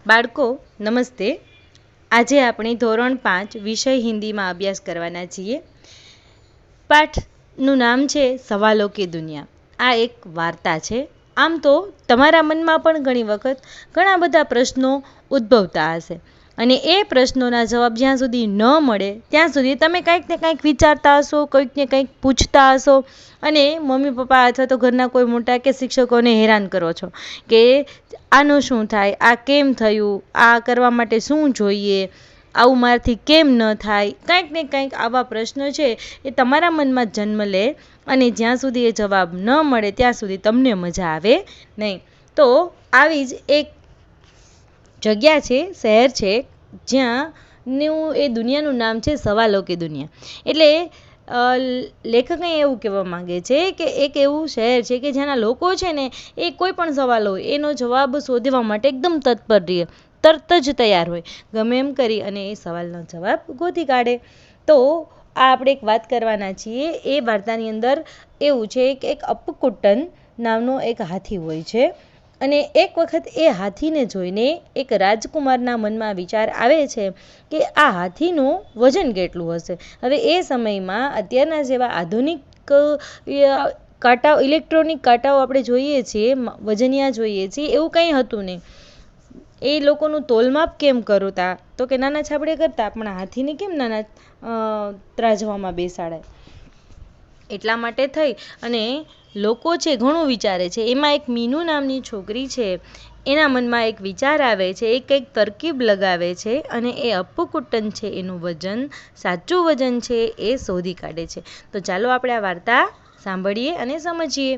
બાળકો નમસ્તે. આજે આપણે ધોરણ 5 વિષય હિન્દીમાં અભ્યાસ કરવાના છીએ. પાઠનું નામ છે સવાલો કી દુનિયા. આ એક વાર્તા છે. આમ તો તમારા મનમાં પણ ઘણી વખત ઘણા બધા પ્રશ્નો ઉદ્ભવતા હશે અને એ પ્રશ્નોના જવાબ જ્યાં સુધી ન મળે ત્યાં સુધી તમે કંઈક ને કંઈક વિચારતા હશો, કંઈક ને કંઈક પૂછતા હશો અને મમ્મી પપ્પા અથવા તો ઘરના કોઈ મોટા કે શિક્ષકોને હેરાન કરો છો કે આનું શું થાય, આ કેમ થયું, આ કરવા માટે શું જોઈએ, આવું મારાથી કેમ ન થાય. કંઈક ને કંઈક આવા પ્રશ્નો છે એ તમારા મનમાં જન્મ લે અને જ્યાં સુધી એ જવાબ ન મળે ત્યાં સુધી તમને મજા આવે નહીં. તો આવી જ એક જગ્યા છે, શહેર છે, જ્યાંનું એ દુનિયાનું નામ છે સવાલો કી દુનિયા. એટલે લેખક અહીં એવું કહેવા માંગે છે કે એક એવું શહેર છે કે જ્યાંના લોકો છે ને એ કોઈ પણ સવાલ હોય એનો જવાબ શોધવા માટે એકદમ તત્પર રહે, તરત જ તૈયાર હોય, ગમે એમ કરી અને એ સવાલનો જવાબ ગોતી કાઢે. તો આ આપણે એક વાત કરવાના છીએ. એ વાર્તાની અંદર એવું છે કે એક અપ્પુકુટ્ટન નામનો એક હાથી હોય છે અને એક વખત એ હાથીને જોઈને એક રાજકુમારના મનમાં વિચાર આવે છે કે આ હાથીનું વજન કેટલું હશે. હવે એ સમયમાં અત્યારના જેવા આધુનિક કાંટાઓ, ઇલેક્ટ્રોનિક કાંટાઓ આપણે જોઈએ છીએ, વજનિયા જોઈએ છીએ, એવું કંઈ હતું નહીં. એ લોકોનું તોલમાપ કેમ કરતા તો કે નાના છાબડે કરતા, પણ હાથીને કેમ નાના ત્રાજવામાં બેસાડાય. એટલા માટે થઈ અને લોકો છે ઘણું વિચારે છે. એમાં એક મીનુ નામની છોકરી છે, એના મનમાં એક વિચાર આવે છે, એ કંઈક તરકીબ લગાવે છે અને એ અપ્પુકુટ્ટન છે એનું વજન, સાચું વજન છે એ શોધી કાઢે છે. તો ચાલો આપણે આ વાર્તા સાંભળીએ અને સમજીએ.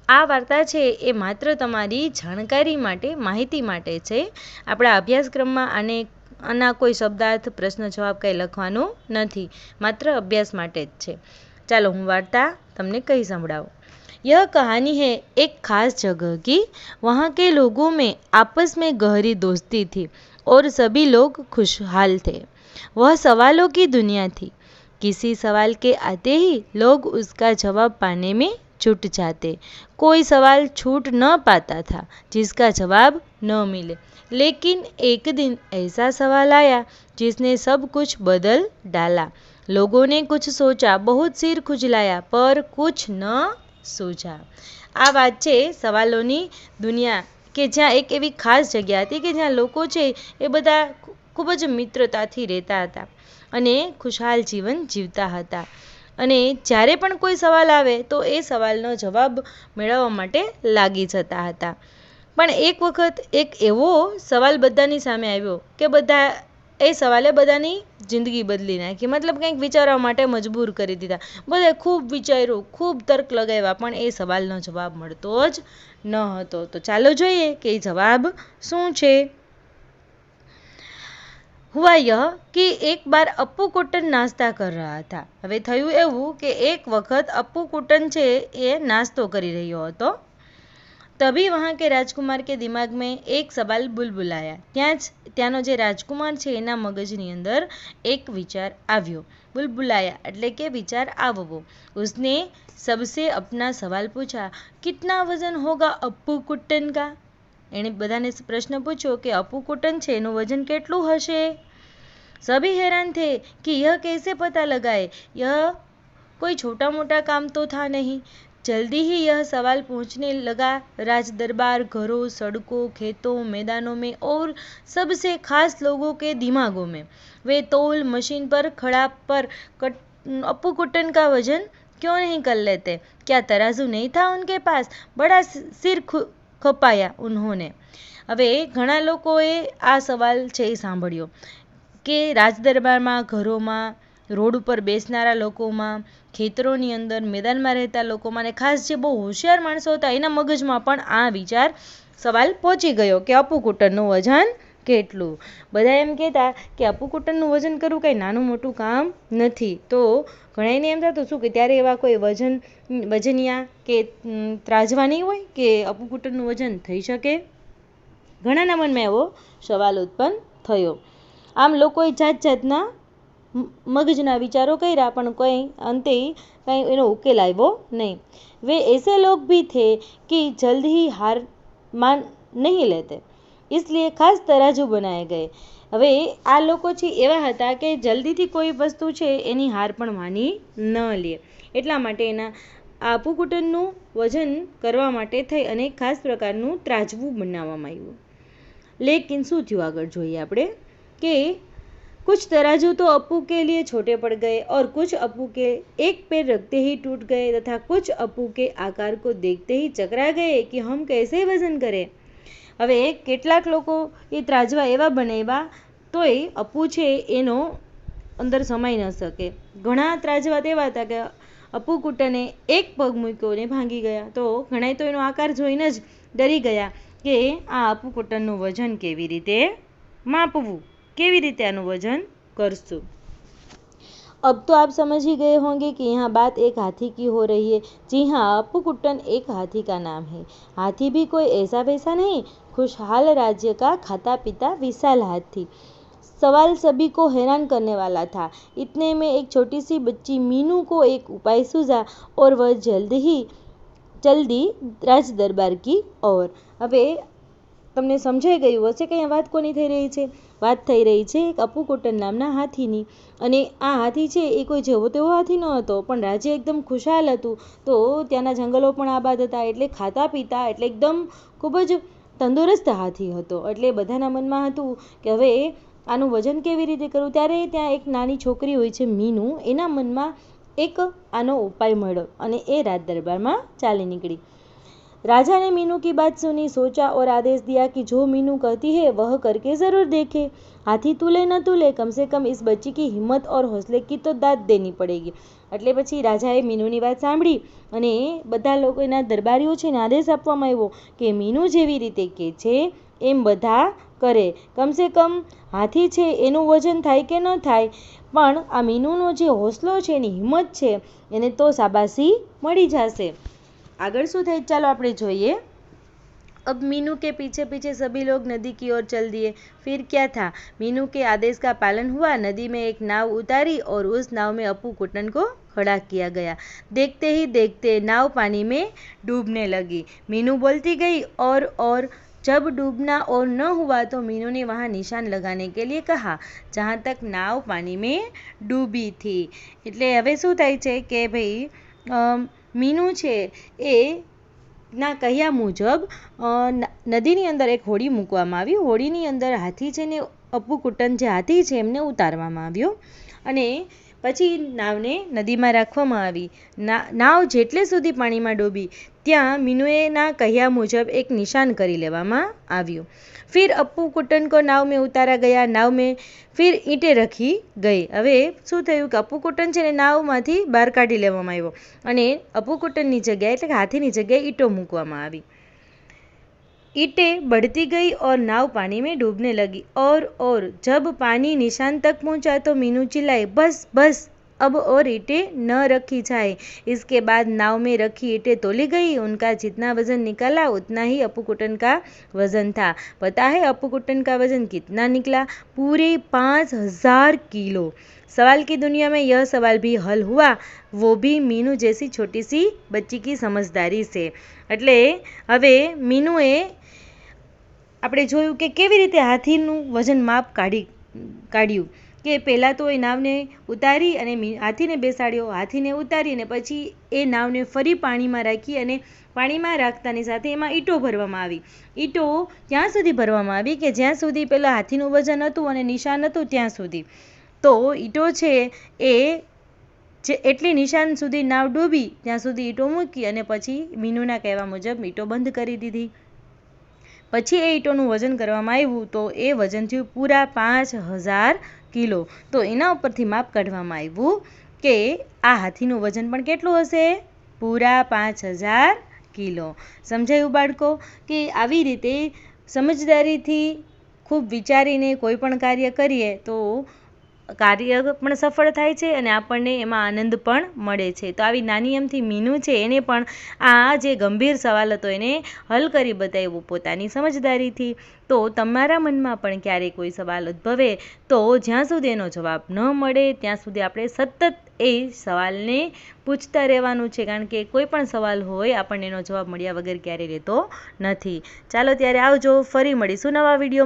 આ વાર્તા છે એ માત્ર તમારી જાણકારી માટે, માહિતી માટે છે. આપણા અભ્યાસક્રમમાં આના કોઈ શબ્દાર્થ, પ્રશ્ન જવાબ કંઈ લખવાનું નથી, માત્ર અભ્યાસ માટે જ છે. ચાલો હું વાર્તા તમને કહી સંભળાવું. यह कहानी है एक खास जगह की. वहाँ के लोगों में आपस में गहरी दोस्ती थी और सभी लोग खुशहाल थे. वह सवालों की दुनिया थी. किसी सवाल के आते ही लोग उसका जवाब पाने में जुट जाते. कोई सवाल छूट न पाता था जिसका जवाब न मिले. लेकिन एक दिन ऐसा सवाल आया जिसने सब कुछ बदल डाला. लोगों ने कुछ सोचा, बहुत सिर खुजलाया, पर कुछ न सूझा. આ વાત છે સવાલોની દુનિયા, કે જ્યાં એક એવી ખાસ જગ્યા હતી કે જ્યાં લોકો છે એ બધા ખૂબ જ મિત્રતાથી રહેતા હતા અને ખુશહાલ જીવન જીવતા હતા. અને જ્યારે પણ કોઈ સવાલ આવે તો એ સવાલનો જવાબ મેળવવા માટે લાગી જતા હતા. પણ એક વખત એક એવો સવાલ બધાની સામે આવ્યો કે એ સવાલે બધાની જિંદગી બદલી નાખી. મતલબ કંઈક વિચારવા માટે મજબૂર કરી દીધા. બધાએ ખૂબ વિચાર્યું, ખૂબ તર્ક લગાવ્યા, પણ એ સવાલનો જવાબ મળતો જ ન હતો. તો ચાલો જોઈએ કે એ જવાબ શું છે. हुआ यह कि एक बार अप्पुकुट्टन नाश्ता कर रहा था. હવે થયું એવું કે એક વખત અપ્પુકુટ્ટન છે એ નાસ્તો કરી રહ્યો હતો. तभी वहाँ के राजकुमार के दिमाग में एक सवाल बुलबुलाया. ત્યાંનો જે રાજકુમાર છે એના મગજની અંદર એક વિચાર આવ્યો. बुलबुलाया એટલે કે વિચાર આવવો. उसने सबसे अपना सवाल पूछा, कितना वजन होगा अप्पुकुट्टन का. એણે બધાને પ્રશ્ન પૂછ્યો કે અપ્પુકુટ્ટન છે એનું વજન કેટલું હશે. सभी हैरान थे कि यह कैसे पता लगाए. यह कोई छोटा मोटा काम तो था नहीं. जल्दी ही यह सवाल पहुंचने लगा राज दरबार, घरों, सड़कों, खेतों, मैदानों में और सबसे खास लोगों के दिमागों में. वे तौल मशीन पर खड़ा पर अप्पुकुट्टन का वजन क्यों नहीं कर लेते. क्या तराजू नहीं था उनके पास. बड़ा सिर खपाया उन्होंने. હવે ઘણા લોકોએ આ સવાલ છે એ સાંભળ્યો કે રાજદરબારમાં, ઘરોમાં, રોડ ઉપર બેસનારા લોકોમાં, ખેતરોની અંદર, મેદાનમાં રહેતા લોકોમાં અને ખાસ જે બહુ હોશિયાર માણસો હતા એના મગજમાં પણ આ વિચાર સવાલ પહોંચી ગયો કે અપ્પુકુટ્ટનનું વજન કેટલું. બધા એમ કહેતા કે અપ્પુકુટ્ટનનું વજન કરવું કંઈ નાનું મોટું કામ નથી. તો ઘણાને એમ થતું શું કે ત્યારે એવા કોઈ વજનિયા કે ત્રાજવા નહીં હોય કે અપ્પુકુટ્ટનનું વજન થઈ શકે. ઘણાના મનમાં એવો સવાલ ઉત્પન્ન થયો. આમ લોકોએ જાત જાતના મગજના વિચારો કર્યા પણ અંતે કંઈ એનો ઉકેલ આવ્યો નહીં. वे ऐसे लोग भी थे कि जल्द ही हार मान नहीं लेते. इसलिए ખાસ તરાજુ બનાએ ગયે. હવે આ લોકો છે એવા હતા કે જલ્દીથી કોઈ વસ્તુ છે એની હાર પણ માની ન લે, એટલા માટે એના આપુકૂટનનું વજન કરવા માટે થઈ અને ખાસ પ્રકારનું ત્રાજવું બનાવવામાં આવ્યું. લેકિન શું થયું આગળ જોઈએ આપણે કે कुछ तराजू तो अप्पू के लिए छोटे पड़ गए और कुछ अप्पू के एक पैर रखते ही टूट गए तथा कुछ अप्पू के आकार को देखते ही चकरा गए कि हम कैसे वजन करें. હવે કેટલાક લોકો એ ત્રાજવા એવા બનાવ્યા તોય અપ્પુ છે એનો અંદર સમાઈ ન શકે. ઘણા ત્રાજવા તેવા હતા કે અપ્પુ કૂટને એક પગ મૂક્યો ને ભાંગી ગયા, તો ઘણાય તો એનો આકાર જોઈને જ ડરી ગયા કે આ અપ્પુ કૂટનનું વજન કેવી રીતે માપવું, કેવી રીતે આનું वजन करसूं. अब तो आप समझ ही गए होंगे कि यहाँ बात एक हाथी की हो रही है. जी हाँ, अप्पुकुट्टन एक हाथी का नाम है. हाथी भी कोई ऐसा वैसा नहीं, खुशहाल राज्य का खाता पीता विशाल हाथी. सवाल सभी को हैरान करने वाला था. इतने में एक छोटी सी बच्ची मीनू को एक उपाय सूझा और वह जल्द ही चल दी राज दरबार की ओर. હવે તમને સમજાઈ ગયું હશે કે અહીંયા વાત કોની થઈ રહી છે? વાત થઈ રહી છે એક અપ્પુકૂટન નામના હાથીની. અને આ હાથી છે એ કોઈ જેવો તેવો હાથી ન હતો, પણ રાજ્ય એકદમ ખુશાલ હતું. તો ત્યાંના જંગલો પણ આબાદ હતા, એટલે ખાતા પીતા, એટલે એકદમ ખૂબ જ તંદુરસ્ત હાથી હતો. એટલે બધાના મનમાં હતું કે હવે આનું વજન કેવી રીતે કરવું. ત્યારે ત્યાં એક નાની છોકરી હોય છે મીનુ, એના મનમાં એક આનો ઉપાય મળ્યો અને એ રાજ દરબારમાં ચાલી નીકળી. राजा ने मीनू की बात सुनी, सोचा और आदेश दिया कि जो मीनू कहती है वह करके ज़रूर देखे. हाथी तूले न तूले, कम से कम इस बच्ची की हिम्मत और हौसले की तो दाद देनी पड़ेगी. એટલે પછી રાજાએ મીનુની વાત સાંભળી અને બધા લોકોના દરબારીઓ છે ને આદેશ આપવામાં આવ્યો કે મીનુ જેવી રીતે કહે છે એમ બધા કરે. કમસે કમ હાથી છે એનું વજન થાય કે ન થાય, પણ આ મીનુનો જે હૌસલો છે, એની હિંમત છે, એને તો શાબાશી મળી જશે. आगे शू थे चलो આપણે જોઈએ. अब मीनू के पीछे पीछे सभी लोग नदी की ओर चल दिए. फिर क्या था, मीनू के आदेश का पालन हुआ. नदी में एक नाव उतारी और उस नाव में अप्पुकुट्टन को खड़ा किया गया. देखते ही देखते नाव पानी में डूबने लगी. मीनू बोलती गई और जब डूबना और न हुआ तो मीनू ने वहाँ निशान लगाने के लिए कहा जहाँ तक नाव पानी में डूबी थी. એટલે હવે શું થાય છે કે ભાઈ મીનુ છે એ ના કહ્યા મુજબ નદીની અંદર એક હોડી મૂકવામાં આવી. હોડીની અંદર હાથી છે ને અપ્પુકૂટન જે હાથી છે એમને ઉતારવામાં આવ્યો અને પછી નાવને નદીમાં રાખવામાં આવી. નાવ જેટલે સુધી પાણીમાં ડૂબી ત્યાં મીનુએ ના કહ્યા મુજબ એક નિશાન કરી લેવામાં આવ્યું. फिर अप्पुकुट्टन को नाव में उतारा गया. नाव में फिर ईंटें रखी गई. હવે શું થયું કે અપ્પુકૂટન છે ને નાવમાંથી બહાર કાઢી લેવામાં આવ્યો અને અપ્પુકૂટનની જગ્યાએ એટલે કે હાથીની જગ્યાએ ઈંટો મૂકવામાં આવી. ईंटें बढ़ती गई और नाव पानी में डूबने लगी. और जब पानी निशान तक पहुंचा तो मीनू चिल्लाई, बस बस अब और ईंटें न रखी जाए. इसके बाद नाव में रखी ईंटें तोली गई. उनका जितना वजन निकला उतना ही अप्पुकुट्टन का वजन था. पता है अप्पुकुट्टन का वजन कितना निकला? पूरे 5000 किलो. सवाल की दुनिया में यह सवाल भी हल हुआ, वो भी मीनू जैसी छोटी सी बच्ची की समझदारी से. એટલે હવે મીનુએ આપણે જોયું કે કેવી રીતે હાથીનું વજન માપ કાઢ્યું કે પહેલાં તો એ નાવને ઉતારી અને હાથીને બેસાડ્યો, હાથીને ઉતારી અને પછી એ નાવને ફરી પાણીમાં રાખી અને પાણીમાં રાખતાની સાથે એમાં ઈંટો ભરવામાં આવી. ઈંટો ત્યાં સુધી ભરવામાં આવી કે જ્યાં સુધી પહેલાં હાથીનું વજન હતું અને નિશાન હતું ત્યાં સુધી. તો ઈંટો છે એ જે એટલી નિશાન સુધી નાવ ડૂબી ત્યાં સુધી ઈંટો મૂકી અને પછી મીનુના કહેવા મુજબ ઈંટો બંધ કરી દીધી. પછી એ ઈંટોનું વજન કરવામાં આવ્યું તો એ વજન થયું પૂરા 5000 કિલો. તો એના ઉપરથી માપ કાઢવામાં આવ્યું કે આ હાથીનું વજન પણ કેટલું હશે? પૂરા 5000 કિલો. સમજાયું બાળકો? કે આવી રીતે સમજદારીથી ખૂબ વિચારીને કોઈ પણ કાર્ય કરીએ તો કાર્ય પણ સફળ થાય છે અને આપણને એમાં આનંદ પણ મળે છે. તો આવી નાની અમથી મીનુ છે એને પણ આ જે ગંભીર સવાલ હતો એને હલ કરી બતાવ્યો પોતાની સમજદારીથી. તો તમારા મનમાં પણ ક્યારેય કોઈ સવાલ ઉદ્ભવે તો જ્યાં સુધી એનો જવાબ ન મળે ત્યાં સુધી આપણે સતત એ સવાલને પૂછતા રહેવાનું છે, કારણ કે કોઈ પણ સવાલ હોય આપણને એનો જવાબ મળ્યા વગર ક્યારેય રહેતો નથી. ચાલો ત્યારે આવજો, ફરી મળીશું નવા વિડીયો.